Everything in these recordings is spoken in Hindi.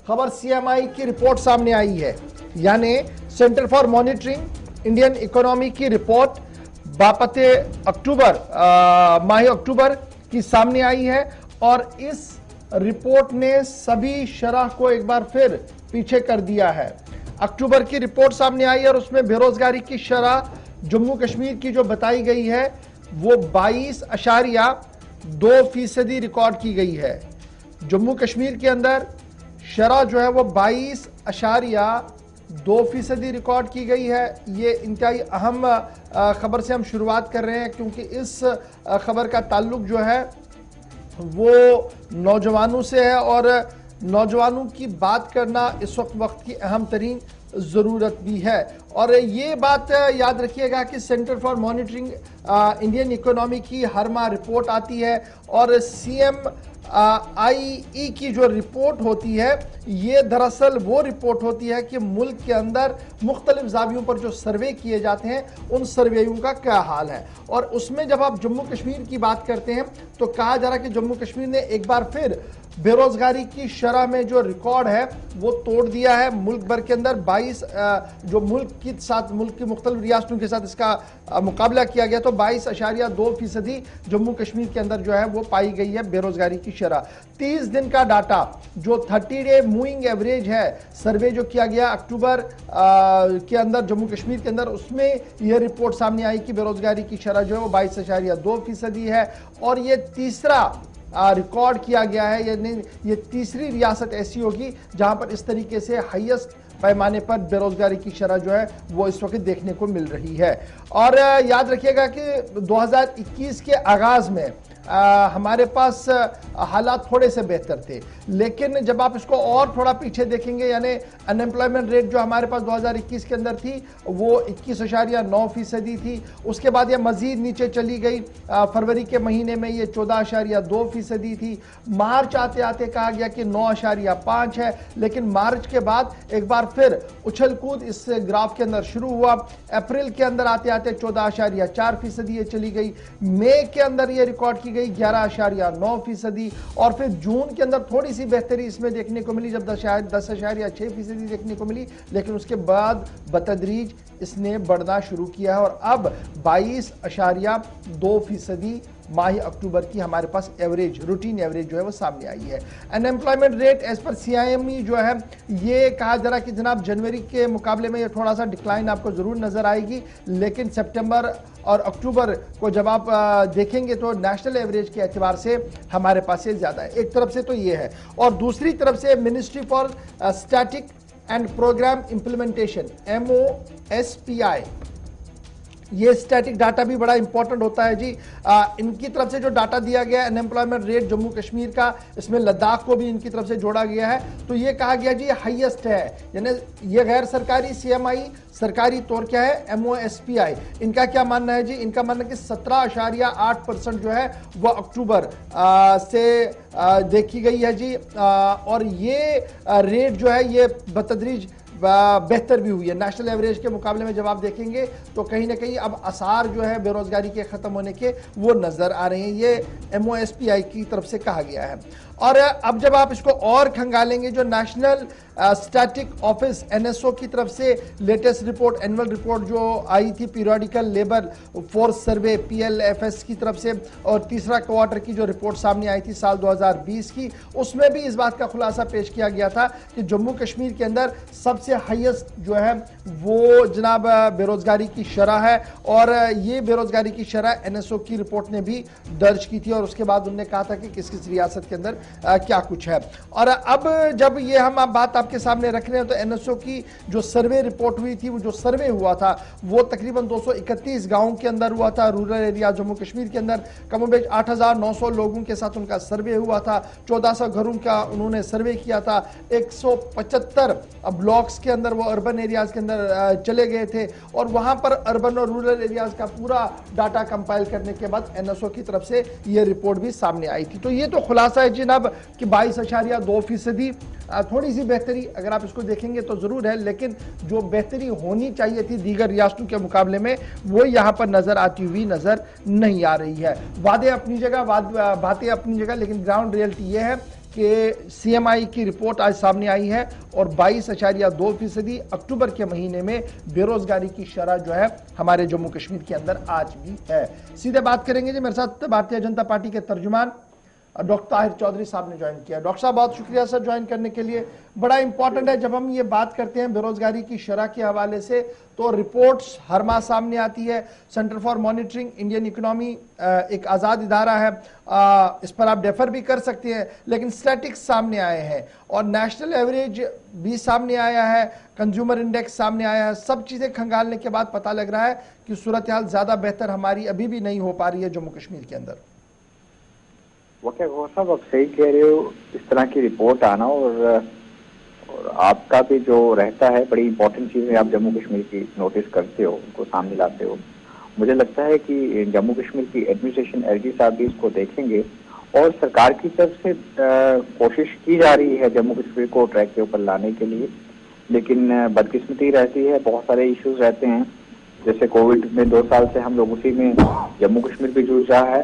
खबर सीएमआई की रिपोर्ट सामने आई है, यानी centre for monitoring Indian economy की रिपोर्ट बापते अक्टूबर माह अक्टूबर की सामने आई है और इस रिपोर्ट ने सभी शरह को एक बार फिर पीछे कर दिया है। अक्टूबर की रिपोर्ट सामने आई और उसमें बेरोजगारी की शरह जम्मू कश्मीर की जो बताई गई है वो 22.2% रिकॉर्ड की गई है। जम्मू कश्मीर के अंदर शरह जो है वो 22.2% रिकॉर्ड की गई है। ये इंतहाई अहम खबर से हम शुरुआत कर रहे हैं क्योंकि इस खबर का ताल्लुक जो है वो नौजवानों से है और नौजवानों की बात करना इस वक्त की अहम तरीन ज़रूरत भी है। और ये बात याद रखिएगा कि centre for monitoring Indian economy की हर माह रिपोर्ट आती है और CMIE की जो रिपोर्ट होती है ये दरअसल वो रिपोर्ट होती है कि मुल्क के अंदर मुख्तलिफ ज़ावियों पर जो सर्वे किए जाते हैं उन सर्वेयों का क्या हाल है। और उसमें जब आप जम्मू कश्मीर की बात करते हैं तो कहा जा रहा है कि जम्मू कश्मीर ने एक बार फिर बेरोजगारी की शरह में जो रिकॉर्ड है वो तोड़ दिया है। मुल्क भर के अंदर 22 जो मुल्क के साथ मुल्क की मुख्तलिफ रियासतों के साथ इसका मुकाबला किया गया तो 22.2% जम्मू कश्मीर के अंदर जो है वो पाई गई है बेरोजगारी की शरह। 30 दिन का डाटा जो 30 डे मूविंग एवरेज है, सर्वे जो किया गया अक्टूबर के अंदर जम्मू कश्मीर के अंदर, उसमें यह रिपोर्ट सामने आई कि बेरोजगारी की शरह जो है वो 22.2% है और ये तीसरा रिकॉर्ड किया गया है। यानी ये तीसरी रियासत ऐसी होगी जहां पर इस तरीके से हाईएस्ट पैमाने पर बेरोजगारी की शरह जो है वो इस वक्त देखने को मिल रही है। और याद रखिएगा कि 2021 के आगाज में हमारे पास हालात थोड़े से बेहतर थे, लेकिन जब आप इसको और थोड़ा पीछे देखेंगे यानी अनएम्प्लॉयमेंट रेट जो हमारे पास 2021 के अंदर थी वो 21.9% थी। उसके बाद ये मजीद नीचे चली गई, फरवरी के महीने में ये 14.2% थी। मार्च आते आते कहा गया कि 9.5 है, लेकिन मार्च के बाद एक बार फिर उछल कूद इस ग्राफ के अंदर शुरू हुआ। अप्रैल के अंदर आते आते 14.4% ये चली गई। मई के अंदर ये रिकॉर्ड की 11.9% और फिर जून के अंदर थोड़ी सी बेहतरी इसमें देखने को मिली जब 10.6% देखने को मिली, लेकिन उसके बाद बतदरीज इसने बढ़ना शुरू किया है और अब 22.2% माह अक्टूबर की हमारे पास एवरेज, रूटीन एवरेज जो है वो सामने आई है। Unemployment rate as per CIME जो है ये कहा जा रहा कि जनाब जनवरी के मुकाबले में ये थोड़ा सा डिक्लाइन आपको जरूर नजर आएगी, लेकिन सितंबर और अक्टूबर को जब आप देखेंगे तो नेशनल एवरेज के एतबार से हमारे पास ये ज्यादा है। एक तरफ से तो ये है और दूसरी तरफ से ministry for static and programme implementation MOSPI, ये स्टैटिक डाटा भी बड़ा इंपॉर्टेंट होता है जी। इनकी तरफ से जो डाटा दिया गया है अनएम्प्लॉयमेंट रेट जम्मू कश्मीर का, इसमें लद्दाख को भी इनकी तरफ से जोड़ा गया है, तो ये कहा गया जी हाईएस्ट है। यानी ये गैर सरकारी CMI, सरकारी तौर क्या है MOSPI। इनका क्या मानना है जी? इनका मानना है कि 17.8% जो है वह अक्टूबर से देखी गई है जी। और ये रेट जो है ये बतदरीज बेहतर भी हुई है नेशनल एवरेज के मुकाबले में। जब आप देखेंगे तो कहीं ना कहीं अब आसार जो है बेरोजगारी के खत्म होने के वो नजर आ रहे हैं, ये MOSPI की तरफ से कहा गया है। और अब जब आप इसको और खंगालेंगे, जो नेशनल स्टैटिक ऑफिस NSO की तरफ से लेटेस्ट रिपोर्ट, एनुअल रिपोर्ट जो आई थी periodical labour force survey PLFS की तरफ से, और तीसरा क्वार्टर की जो रिपोर्ट सामने आई थी साल 2020 की, उसमें भी इस बात का खुलासा पेश किया गया था कि जम्मू कश्मीर के अंदर सबसे हाईएस्ट जो है वो जनाब बेरोजगारी की शरह है। और ये बेरोजगारी की शरह NSO की रिपोर्ट ने भी दर्ज की थी और उसके बाद उन्होंने कहा था कि किस किस रियासत के अंदर क्या कुछ है। और अब जब ये हम बात आपके सामने रख रहे हैं तो NSO की जो सर्वे रिपोर्ट हुई थी, वो जो सर्वे हुआ था वो तकरीबन 231 गांवों के अंदर हुआ था, रूरल एरिया जम्मू कश्मीर के अंदर। कमोबेश 8,900 लोगों के साथ उनका सर्वे हुआ था, 1400 घरों का उन्होंने सर्वे किया था, 175 ब्लॉक्स के अंदर वो अर्बन एरियाज के अंदर चले गए थे और वहां पर अर्बन और रूरल एरियाज का पूरा डाटा कंपाइल करने के बाद NSO की तरफ से ये रिपोर्ट भी सामने आई थी। तो ये तो खुलासा है जनाब कि 22.2%, थोड़ी सी बेहतरी अगर आप इसको देखेंगे तो जरूर है, लेकिन जो बेहतरी होनी चाहिए थी दीगर रियासतों के मुकाबले में वो यहां पर नजर आती हुई नजर नहीं आ रही है। वादे अपनी जगह, बातें अपनी जगह, लेकिन ग्राउंड रियलिटी ये है कि सीएमआई की रिपोर्ट आज सामने आई है और 22.2% अक्टूबर के महीने में बेरोजगारी की शरह जो है हमारे जम्मू कश्मीर के अंदर आज भी है। सीधे बात करेंगे जी, मेरे साथ भारतीय जनता पार्टी के तर्जुमान डॉक्टर ताहिर चौधरी साहब ने ज्वाइन किया। डॉक्टर साहब बहुत शुक्रिया सर ज्वाइन करने के लिए। बड़ा इंपॉर्टेंट है जब हम ये बात करते हैं बेरोजगारी की शरह के हवाले से, तो रिपोर्ट्स हर माह सामने आती है। Centre for monitoring Indian economy एक आज़ाद इदारा है, इस पर आप डेफर भी कर सकते हैं, लेकिन स्टैटिक्स सामने आए हैं और नेशनल एवरेज भी सामने आया है, कंज्यूमर इंडेक्स सामने आया है। सब चीज़ें खंगालने के बाद पता लग रहा है कि सूरत हाल ज़्यादा बेहतर हमारी अभी भी नहीं हो पा रही है जम्मू कश्मीर के अंदर। वकील साहब आप सही कह रहे हो, इस तरह की रिपोर्ट आना और आपका भी जो रहता है, बड़ी इंपॉर्टेंट चीजें आप जम्मू कश्मीर की नोटिस करते हो, उनको सामने लाते हो। मुझे लगता है कि जम्मू कश्मीर की एडमिनिस्ट्रेशन एलजी साहब भी इसको देखेंगे और सरकार की तरफ से कोशिश की जा रही है जम्मू कश्मीर को ट्रैक के ऊपर लाने के लिए, लेकिन बदकिस्मती रहती है, बहुत सारे इश्यूज रहते हैं। जैसे कोविड में 2 साल से हम लोग उसी में जम्मू कश्मीर भी जूझ रहा है,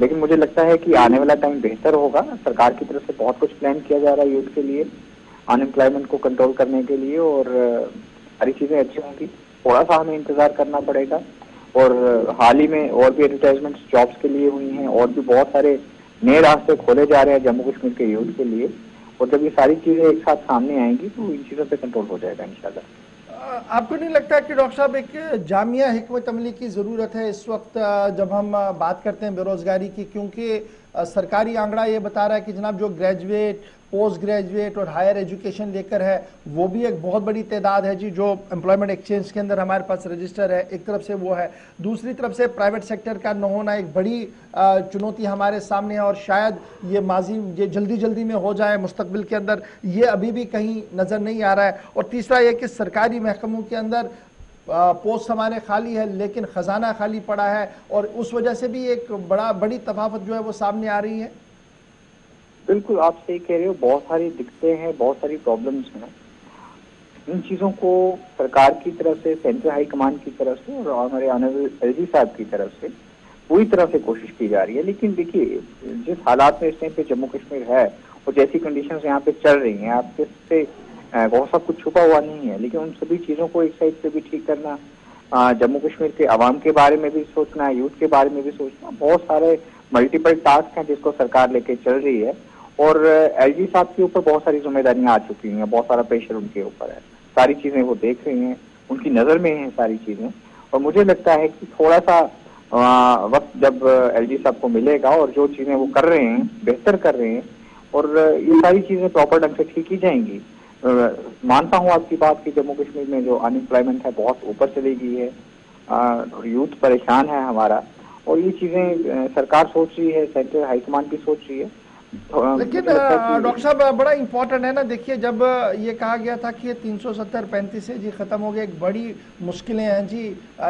लेकिन मुझे लगता है कि आने वाला टाइम बेहतर होगा। सरकार की तरफ से बहुत कुछ प्लान किया जा रहा है यूथ के लिए, अनएम्प्लॉयमेंट को कंट्रोल करने के लिए, और सारी चीजें अच्छी होंगी। थोड़ा सा हमें इंतजार करना पड़ेगा। और हाल ही में और भी एडवर्टाइजमेंट जॉब्स के लिए हुई हैं और भी बहुत सारे नए रास्ते खोले जा रहे हैं जम्मू कश्मीर के यूथ के लिए, और जब ये सारी चीजें एक साथ सामने आएंगी तो इन चीजों पे कंट्रोल हो जाएगा इंशाल्लाह। आपको नहीं लगता कि डॉक्टर साहब एक जामिया हिकमत अमली की ज़रूरत है इस वक्त जब हम बात करते हैं बेरोजगारी की, क्योंकि सरकारी आंकड़ा ये बता रहा है कि जनाब जो ग्रेजुएट, पोस्ट ग्रेजुएट और हायर एजुकेशन लेकर है वो भी एक बहुत बड़ी तादाद है जी, जो एम्प्लॉयमेंट एक्सचेंज के अंदर हमारे पास रजिस्टर है। एक तरफ से वो है, दूसरी तरफ से प्राइवेट सेक्टर का न होना एक बड़ी चुनौती हमारे सामने है और शायद ये माजी ये जल्दी जल्दी में हो जाए मुस्तकबिल के अंदर, ये अभी भी कहीं नज़र नहीं आ रहा है। और तीसरा ये कि सरकारी महकमों के अंदर पोस्ट हमारे खाली है लेकिन खजाना खाली पड़ा है और उस वजह से भी एक बड़ी तफावत जो है वो सामने आ रही है। बिल्कुल आप सही कह रहे हो, बहुत सारी दिक्कतें हैं, बहुत सारी प्रॉब्लम्स हैं। इन चीजों को सरकार की तरफ से, सेंट्रल हाई कमांड की तरफ से और हमारे ऑनरेबल एलजी साहब की तरफ से पूरी तरह से कोशिश की जा रही है। लेकिन देखिए जिस हालात में इस टाइम पे जम्मू कश्मीर है और जैसी कंडीशंस यहाँ पे चल रही हैं, आपके से बहुत सब कुछ छुपा हुआ नहीं है, लेकिन उन सभी चीजों को एक साइड से भी ठीक करना, जम्मू कश्मीर के आवाम के बारे में भी सोचना, यूथ के बारे में भी सोचना, बहुत सारे मल्टीपल टास्क हैं जिसको सरकार लेके चल रही है। और एलजी साहब के ऊपर बहुत सारी जिम्मेदारियां आ चुकी हैं, बहुत सारा प्रेशर उनके ऊपर है, सारी चीजें वो देख रही हैं, उनकी नजर में हैं सारी चीजें। और मुझे लगता है कि थोड़ा सा वक्त जब एलजी साहब को मिलेगा और जो चीजें वो कर रहे हैं बेहतर कर रहे हैं और ये सारी चीजें प्रॉपर ढंग से ठीक की जाएंगी। मानता हूँ आपकी बात कि जम्मू कश्मीर में जो अनएम्प्लॉयमेंट है बहुत ऊपर चली गई है, यूथ परेशान है हमारा, और ये चीजें सरकार सोच रही है, सेंट्रल हाईकमान भी सोच रही है। लेकिन डॉक्टर साहब बड़ा इंपॉर्टेंट है ना, देखिए जब ये कहा गया था कि 370-35 से जी खत्म हो गया, एक बड़ी मुश्किलें हैं जी,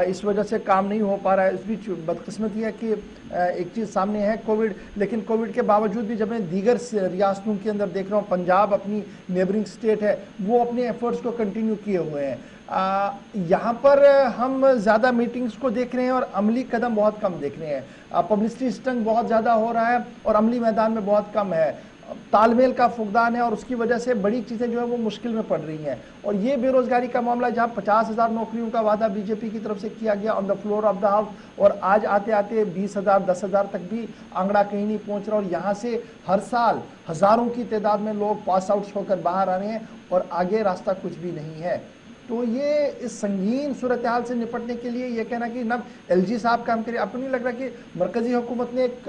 इस वजह से काम नहीं हो पा रहा है। इस बीच बदकिस्मती है कि एक चीज़ सामने है कोविड, लेकिन कोविड के बावजूद भी जब मैं दीगर रियासतों के अंदर देख रहा हूँ, पंजाब अपनी नेबरिंग स्टेट है वो अपने एफर्ट्स को कंटिन्यू किए हुए हैं। यहाँ पर हम ज़्यादा मीटिंग्स को देख रहे हैं और अमली कदम बहुत कम देख रहे हैं। पब्लिसिटी स्टंट बहुत ज़्यादा हो रहा है और अमली मैदान में बहुत कम है, तालमेल का फुकदान है और उसकी वजह से बड़ी चीज़ें जो है वो मुश्किल में पड़ रही हैं। और ये बेरोजगारी का मामला जहाँ 50,000 नौकरियों का वादा बीजेपी की तरफ से किया गया on the floor of the house, और आज आते आते 20,000 10,000 तक भी आंकड़ा कहीं नहीं पहुँच रहा, और यहाँ से हर साल हज़ारों की तादाद में लोग पास आउट्स होकर बाहर आ रहे हैं और आगे रास्ता कुछ भी नहीं है। तो ये इस संगीन सूरत हाल से निपटने के लिए ये कहना कि ना एलजी साहब काम करिए, आपको नहीं लग रहा कि मरकजी हुकूमत ने एक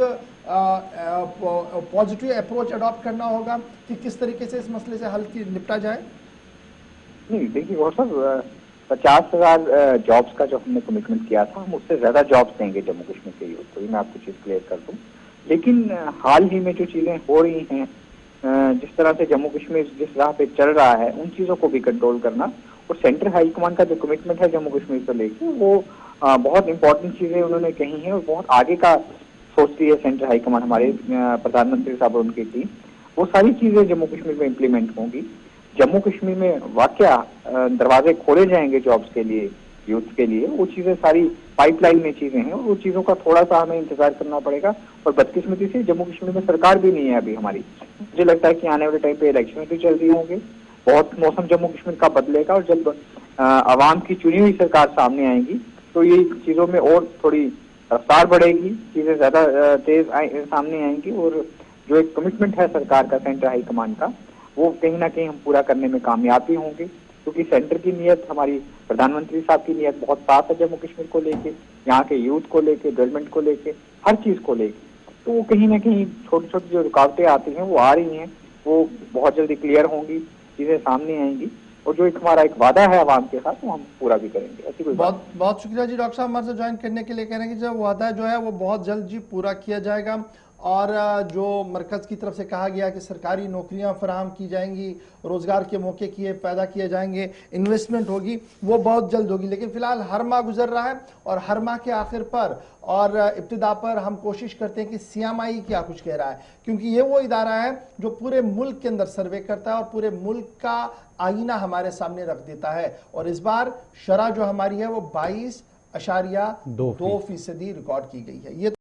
पॉजिटिव अप्रोच अडॉप्ट करना होगा कि किस तरीके से इस मसले से हल की निपटा जाए? नहीं देखिए वो सब 50,000 जॉब्स का जो हमने कमिटमेंट किया था, हम उससे ज्यादा जॉब्स देंगे जम्मू कश्मीर के यूथ को, मैं आपको चीज क्लियर कर दूं। लेकिन हाल ही में जो चीजें हो रही हैं, जिस तरह से जम्मू कश्मीर जिस राह पे चल रहा है, उन चीजों को भी कंट्रोल करना, और सेंट्रल हाई कमान का जो कमिटमेंट है जम्मू कश्मीर को लेकर, वो बहुत इंपॉर्टेंट चीजें उन्होंने कही हैं और बहुत आगे का सोचती है सेंट्रल हाई कमान, हमारे प्रधानमंत्री साहब और उनकी टीम। वो सारी चीजें जम्मू कश्मीर में इम्प्लीमेंट होंगी। जम्मू कश्मीर में वाकया दरवाजे खोले जाएंगे जॉब्स के लिए यूथ के लिए, वो चीजें सारी पाइपलाइन में चीजें हैं और वो चीजों का थोड़ा सा हमें इंतजार करना पड़ेगा। और बदकिस्मती से जम्मू कश्मीर में सरकार भी नहीं है अभी हमारी। मुझे लगता है कि आने वाले टाइम पे इलेक्शन भी चल रही होंगे, बहुत मौसम जम्मू कश्मीर का बदलेगा और जब आवाम की चुनी हुई सरकार सामने आएगी तो ये चीजों में और थोड़ी रफ्तार बढ़ेगी, चीजें ज्यादा तेज सामने आएंगी और जो एक कमिटमेंट है सरकार का, सेंट्रल हाई कमांड का, वो कहीं ना कहीं हम पूरा करने में कामयाब भी होंगे। क्योंकि सेंटर की नीयत, हमारी प्रधानमंत्री साहब की नीयत बहुत साफ है जम्मू कश्मीर को लेके, यहाँ के यूथ को लेके, गवर्नमेंट को लेके, हर चीज को लेके। तो वो कहीं ना कहीं छोटी छोटी जो रुकावटें आती हैं वो आ रही हैं, वो बहुत जल्दी क्लियर होंगी, चीजें सामने आएंगी और जो एक हमारा एक वादा है आवाम के साथ वो हम पूरा भी करेंगे। ऐसी कोई बहुत बहुत शुक्रिया जी डॉक्टर साहब हमारे साथ ज्वाइन करने के लिए। कह रहे हैं कि जो वादा जो है वो बहुत जल्द जी पूरा किया जाएगा और जो मरकज की तरफ से कहा गया कि सरकारी नौकरियां फराहम की जाएंगी, रोजगार के मौके किए पैदा किए जाएंगे, इन्वेस्टमेंट होगी, वो बहुत जल्द होगी। लेकिन फिलहाल हर माह गुजर रहा है और हर माह के आखिर पर और इब्तिदा पर हम कोशिश करते हैं कि सीएमआई क्या कुछ कह रहा है, क्योंकि ये वो इदारा है जो पूरे मुल्क के अंदर सर्वे करता है और पूरे मुल्क का आईना हमारे सामने रख देता है। और इस बार शरह जो हमारी है वो 22.2% रिकॉर्ड की गई है। ये